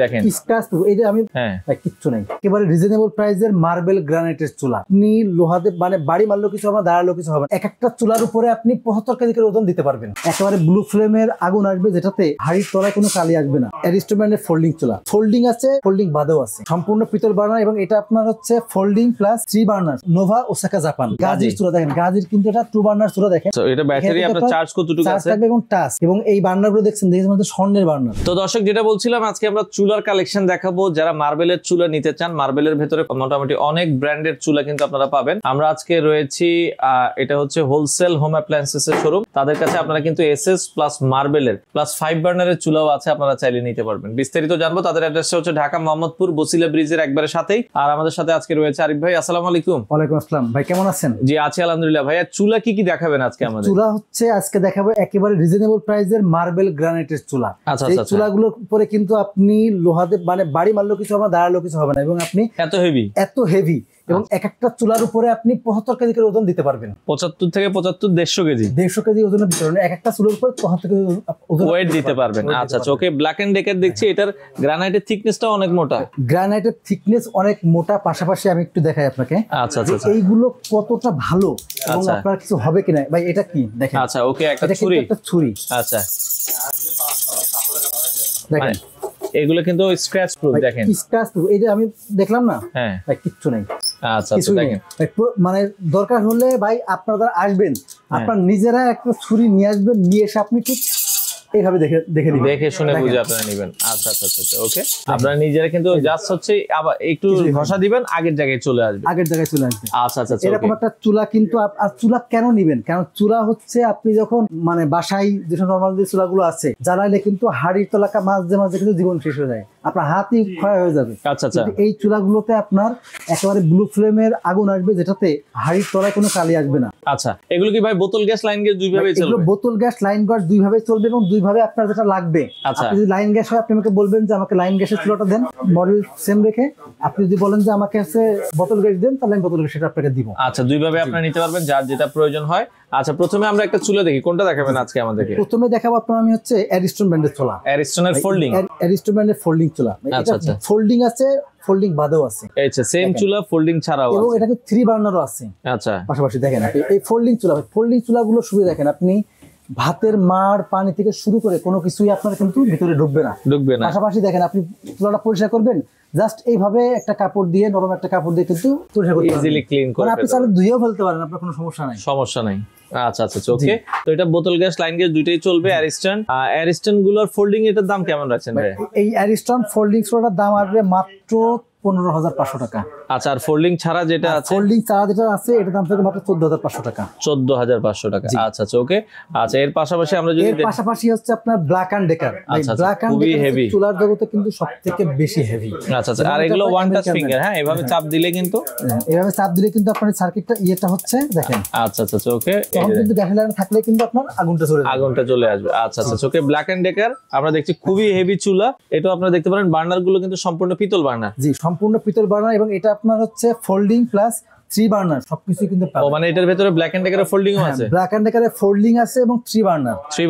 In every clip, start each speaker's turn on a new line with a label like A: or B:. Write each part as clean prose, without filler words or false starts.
A: দেখেন
B: scratch proof. এই যে আমি কিচ্ছু নাই, একেবারে রিজনেবল প্রাইসের মার্বেল গ্রানাইটের চুলা। আপনি লোহাতে মানে বাড়ি মারলেও কিছু হবে না, দাঁড়ালেও কিছু হবে না। এক একটা চুলার উপরে আপনি 75 কেজি করে ওজন দিতে পারবেন। একেবারে ব্লু ফ্লেমের আগুন আসবে, যেটাতে হাড়ির তলায় কোনো কালি আসবে না। অ্যারিস্টোম্যানের ফোল্ডিং চুলা, ফোল্ডিং আছে, ফোল্ডিং বাদেও আছে, সম্পূর্ণ পিতল বার্নার, এবং এটা আপনার হচ্ছে folding plus 3 burner, Nova Osaka Japan. গাজির চুলা দেখেন, গাজির কিন্তু এটা 2 বার্নার চুলা। দেখেন
A: এটা ব্যাটারি আপনার চার্জ কতটুকু আছে
B: এবং টাচ, এবং এই বার্নারগুলো দেখছেন দেখেন মধ্যে স্বর্ণের বার্নার।
A: তো দর্শক যেটা বলছিলাম, আজকে আমরা চুলার কালেকশন দেখাবো। যারা মার্বেলের চুলা নিতে চান, মার্বেলের ভেতরে মোটামুটি অনেক ব্র্যান্ডের চুলা কিন্তু আপনারা পাবেন। আমরা আজকে রয়েছি, এটা হচ্ছে হোলসেল হোম অ্যাপ্লায়েন্সেস এর শোরুম। তাদের কাছে আপনারা কিন্তু এসএস প্লাস মার্বেলের প্লাস 5 বার্নারের চুলাও আছে, আপনারা চাইলে নিতে পারবেন। বিস্তারিত জানবো। তাদের অ্যাড্রেসটা হচ্ছে ঢাকা মোহাম্মদপুর বসিলা ব্রিজের একবারে সাথেই। আর আমাদের সাথে আজকে রয়েছে আরিফ ভাই। আসসালামু আলাইকুম।
B: ওয়ালাইকুম আসসালাম ভাই, কেমন আছেন?
A: জি আছি আলহামদুলিল্লাহ। ভাইয়া চুলা কি কি দেখাবেন আজকে আমাদের?
B: চুলা হচ্ছে আজকে দেখাবো একেবারে রিজনেবল প্রাইসের মার্বেল গ্রানাইটের চুলা। এই চুলাগুলোর উপরে কিন্তু আপনি লোহাতে মানে বাড়ি মারলেও কিছু হবে না, দাঁড়ালেও কিছু হবে না, এবং আপনি এত হেভি এবং এক একটা চুলার উপরে আপনি 75 কেজি করে ওজন দিতে পারবেন।
A: 75 থেকে 150 কেজি
B: ওজনের ভিতরে এক একটা চুলার উপরে 75 কেজি
A: ওয়েট দিতে পারবেন। আচ্ছা ওকে। ব্ল্যাক এন্ড ডেকার দেখছি, এটার গ্রানাইটের থিকনেসটা অনেক মোটা।
B: গ্রানাইটের থিকনেস অনেক মোটা, পাশাপাশি আমি একটু দেখাই আপনাকে।
A: আচ্ছা
B: এইগুলো কতটা ভালো এবং আপনার কিছু হবে কিনা। ভাই এটা কি দেখেন।
A: আচ্ছা ওকে, একটা ছুরি। আচ্ছা দেখেন, এগুলো কিন্তু স্ক্র্যাচ প্রুফ। দেখেন
B: স্ক্র্যাচ প্রুফ। এই যে আমি দেখলাম না, ভাই কিচ্ছু নেই।
A: আচ্ছা দেখেন,
B: মানে দরকার হলে ভাই আপনারা আসবেন, আপনার নিজেরা একটা ছুরি নিয়ে আসবেন, নিয়ে এসে আপনি ঠিক এইভাবে দেখে শুনে
A: বুঝে আপনারা নেবেন। আচ্ছা ওকে। আপনারা নিজেরা কিন্তু জাস্ট হচ্ছে আবার একটু ঘষা দিবেন, আগের জায়গায় চলে আসবে। আচ্ছা
B: এরকম একটা চুলা কিন্তু। আর চুলা কেন নিবেন? কারণ চুলা হচ্ছে আপনি যখন মানে বাসায় যেসব নরমাল যে চুলাগুলো আছে জ্বালাইলে কিন্তু হাড়ির তলাকা মাঝে মাঝে কিন্তু জীবন শেষ হয়ে যায়, আপনার হাতই ক্ষয় হয়ে যাবে।
A: আচ্ছা
B: এই চুলাগুলোতে আপনার একেবারে ব্লু ফ্লেমের আগুন আসবে, যেটাতে হাড়ির তলায় কোনো কালি আসবে না।
A: আচ্ছা এগুলো কি ভাই বোতল গ্যাস, লাইন গ্যাস দুইভাবেই চলবে?
B: বোতল গ্যাস, লাইন গ্যাস দুইভাবেই চলবে, এবং দুইভাবে আপনার যেটা লাগবে। আপনি যদি লাইন গ্যাস হয় আপনি আমাকে বলবেন যে আমাকে লাইন গ্যাসের চুলাটা দেন, মডেল সেম রেখে। আপনি যদি বলেন যে আমাকে আছে বোতল গ্যাস দেন, তাহলে আমি বোতল গ্যাস সেটা আপনাকে দিব।
A: আচ্ছা দুইভাবে আপনারা নিতে পারবেন, যার যেটা প্রয়োজন হয়। আচ্ছা প্রথমে আমরা একটা চুলা দেখি, কোনটা দেখাবেন আজকে আমাদেরকে?
B: প্রথমে দেখাবো আপনার আমি হচ্ছে অ্যারিস্টন ব্র্যান্ডের চুলা।
A: অ্যারিস্টনের ফোল্ডিং,
B: অ্যারিস্টন ব্র্যান্ডের ফোল্ডিং চুলা। আচ্ছা ফোল্ডিং আছে, ফোল্ডিং বাদেও আছে।
A: আচ্ছা সেম চুলা, ফোল্ডিং ছাড়াও আছে,
B: এবং এটাকে 3 বার্নারও আছে।
A: আচ্ছা
B: পাশাপাশি দেখেন এই ফোল্ডিং চুলাগুলো সুবিধা দেখেন, আপনি ভাতের মার পানি থেকে শুরু করে কোনো কিছুই আপনার কিন্তু ভিতরে ঢুকবে না। পাশাপাশি দেখেন আপনি চুলাটা পরিষ্কার করবেন, জাস্ট এইভাবে একটা কাপড় দিয়ে, নরম একটা কাপড় দিয়ে কিন্তু পরিষ্কার করতে পারবেন, ইজিলি ক্লিন করে আপনি চাইলে ধুয়েও ফেলতে পারেন, আপনার কোনো সমস্যা নাই।
A: আচ্ছা ওকে। তো এটা বোতল গ্যাস, লাইন গ্যাস দুইটাই চলবে। অ্যারিস্টন গুলোর ফোল্ডিং এটার দাম কেমন রাখছেন ভাই?
B: এই অ্যারিস্টন ফোল্ডিং চুলাটার দাম আসবে মাত্র 15,500 টাকা।
A: আচ্ছা আর ফোল্ডিং ছাড়া যেটা আছে?
B: ফোল্ডিং ছাড়া যেটা আছে এটার দাম থেকে মাত্র 14,500 টাকা।
A: 14,500 টাকা। আচ্ছা ওকে। আচ্ছা এর পাশাপাশি আমরা যদি
B: পাশাপাশি হচ্ছে আপনার Black and Decker. Black and Decker চুলার জগতে কিন্তু সবথেকে বেশি হেভি।
A: আচ্ছা আর এগুলো ওয়ান টাচ ফিঙ্গার। হ্যাঁ এভাবে চাপ দিলে কিন্তু
B: আপনার সার্কিটটা ইয়েটা হচ্ছে দেখেন।
A: আচ্ছা ওকে।
B: তখন কিন্তু গ্যাস লাইন থাকলে কিন্তু আপনার আগুনটা চলে
A: আসবে। আচ্ছা ওকে। ব্ল্যাক এন্ড ডেকার আমরা দেখছি খুবই হেভি চুলা। এটা আপনারা দেখতে পারেন, বার্নার গুলো কিন্তু সম্পূর্ণ পিতল বার্নার।
B: জি সম্পূর্ণ পিতল বার্নার, এবং এটা আপনার হচ্ছে ফোল্ডিং প্লাস 3 বার্নার সবকিছু কিন্তু পাবেন।
A: মানে এটার ভিতরে ব্ল্যাক এন্ড ডেকারের ফোল্ডিংও আছে?
B: ব্ল্যাক এন্ড ডেকারের ফোল্ডিং আছে এবং 3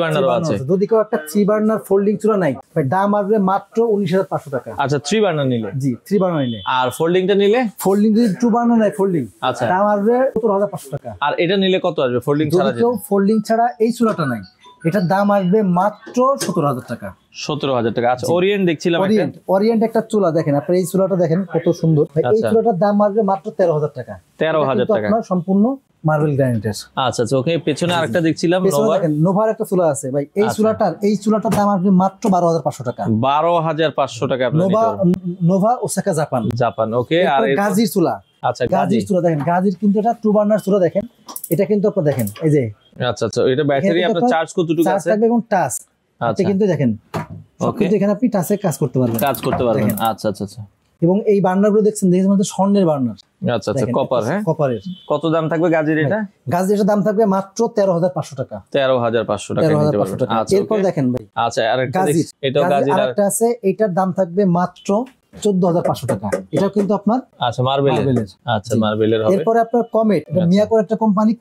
B: বার্নারও আছে। যদি কেউ একটা 3 বার্নার ফোল্ডিং চুলা নাই, দাম আসবে মাত্র 19,500 টাকা।
A: আচ্ছা 3 বার্নার নিলে?
B: জি 3 বার্নার নিলে।
A: আর ফোল্ডিংটা নিলে?
B: ফোল্ডিং যদি 2 বার্নার নাই ফোল্ডিং, আচ্ছা দাম আসবে 17,500 টাকা।
A: আর এটা নিলে কত আসবে ফোল্ডিং ছাড়া?
B: যদি কেউ ফোল্ডিং ছাড়া এই চুলাটা নাই, এটার দাম আসবে মাত্র 17,000 টাকা।
A: 17,000 টাকা। আচ্ছা ওরিয়েন্ট দেখছিলাম,
B: ওরিয়েন্ট একটা চুলা দেখেন, আপনি এই চুলাটা দেখেন কত সুন্দর। এই চুলাটার দাম আসবে মাত্র 13,000 টাকা।
A: 13,000 টাকা
B: আপনার সম্পূর্ণ মার্বেল গ্রানাইটের।
A: আচ্ছা ওকে। পেছনে আরেকটা দেখছিলাম,
B: নোভার একটা চুলা আছে ভাই। এই চুলাটার দাম আসবে মাত্র 12,500 টাকা।
A: 12,500 টাকা।
B: Nova Osaka Japan.
A: ওকে। আর
B: গাজির চুলা। আচ্ছা গাজির চুলা দেখেন, গাজির কিন্তু এটা 2 বার্নার চুলা। দেখেন এটা কিন্তু আপনি দেখেন এই যে।
A: আচ্ছা এটা ব্যাটারি আপনার চার্জ কতটুকু আছে?
B: এবং টাচ আপনি কিন্তু দেখেন, ওকে এখানে আপনি টাচে কাজ করতে পারবেন।
A: আচ্ছা
B: এবং এই বার্নারগুলো দেখছেন দেখেন মধ্যে স্বর্ণের বার্নার।
A: আচ্ছা কপার। হ্যাঁ কপারের। কত দাম থাকবে গাজির?
B: গাজির দাম থাকবে মাত্র 13,500 টাকা।
A: 13,500 টাকা নিতে পারবেন।
B: এরপর দেখেন ভাই,
A: আচ্ছা আরেকটা এটাও গাজির
B: আরেকটা আছে, এটার দাম থাকবে মাত্র 14,500 টাকা। এটাও কিন্তু আপনার
A: আচ্ছা মার্বেলের।
B: মার্বেলের।
A: আচ্ছা মার্বেলের হবে।
B: এরপরে আপনার কমেট, এটা
A: আচ্ছা।
B: মিয়াকোর একটা কোম্পানি,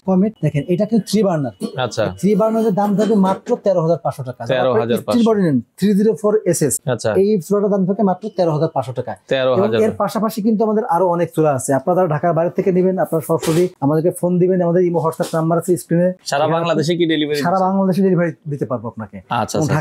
B: কমেট দেখেন, এটা কিন্তু 3 বার্নার।
A: আচ্ছা
B: 3 বার্নারের দাম থাকবে মাত্র 13,500 টাকা।
A: 13,500
B: স্টিল বডি নেন 304 এসএস,
A: আচ্ছা
B: এই চুলাটার দাম থাকে মাত্র 13,500 টাকা। এবং
A: 13,000।
B: এর পাশাপাশি কিন্তু আমাদের আরো অনেক চুলা আছে। আপনারা ঢাকার বাইরে থেকে নেবেন, আপনারা সরাসরি আমাদেরকে ফোন দিবেন, আমাদের ইমো হোয়াটসঅ্যাপ নাম্বার আছে স্ক্রিনে।
A: সারা বাংলাদেশে কি ডেলিভারি?
B: সারা বাংলাদেশে ডেলিভারি দিতে পারবো আপনাকে।
A: আচ্ছা
B: এবং
A: আচ্ছা।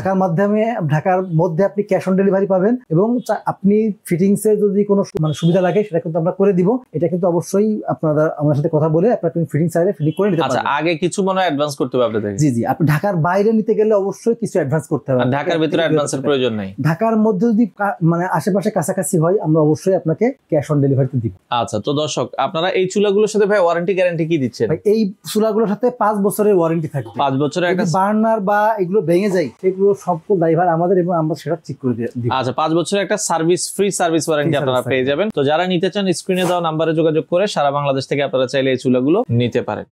B: ঢাকার মধ্যে আপনি ক্যাশ অন ডেলিভারি পাবেন, এবং আপনি ফিটিংস এর যদি কোনো মানে সুবিধা লাগে সেটা কিন্তু আমরা করে দিব। এটা কিন্তু অবশ্যই আপনারা আমাদের সাথে কথা বলে আপনারা কিন্তু ফিটিং চাইলে ফিটিং করে নিতে
A: আচ্ছা
B: পারবেন।
A: আগে কিছু মনে হয় অ্যাডভান্স করতে হবে আপনাদের?
B: জি জি, আপনি ঢাকার বাইরে নিতে গেলে অবশ্যই কিছু অ্যাডভান্স করতে হবে।
A: আর ঢাকার ভিতরে অ্যাডভান্সের প্রয়োজন নাই?
B: ঢাকার মধ্যে যদি মানে আশেপাশে কাছাকাছি হয়, আমরা অবশ্যই আপনাকে ক্যাশ অন ডেলিভারিতে দিব।
A: আচ্ছা, তো দর্শক আপনারা এই চুলাগুলোর সাথে ভাই ওয়ারেন্টি গ্যারান্টি কি দিচ্ছেন?
B: ভাই এই চুলাগুলোর সাথে 5 বছরের ওয়ারেন্টি থাকবে।
A: 5 বছরের একটা।
B: বার্নার বা এগুলো ভেঙে যায় সেগুলো সকল ড্রাইভার আমাদের, এবং আমরা সেটা ঠিক করে দিব।
A: আচ্ছা 5 বছরের একটা ফ্রি সার্ভিস ওয়ারেন্টি আপনারা পেয়ে যাবেন। তো যারা নিতে চান স্ক্রিনে দেওয়া নাম্বারে যোগাযোগ করে সারা বাংলাদেশ থেকে আপনারা চাইলে এই চুলাগুলো নিতে পারেন।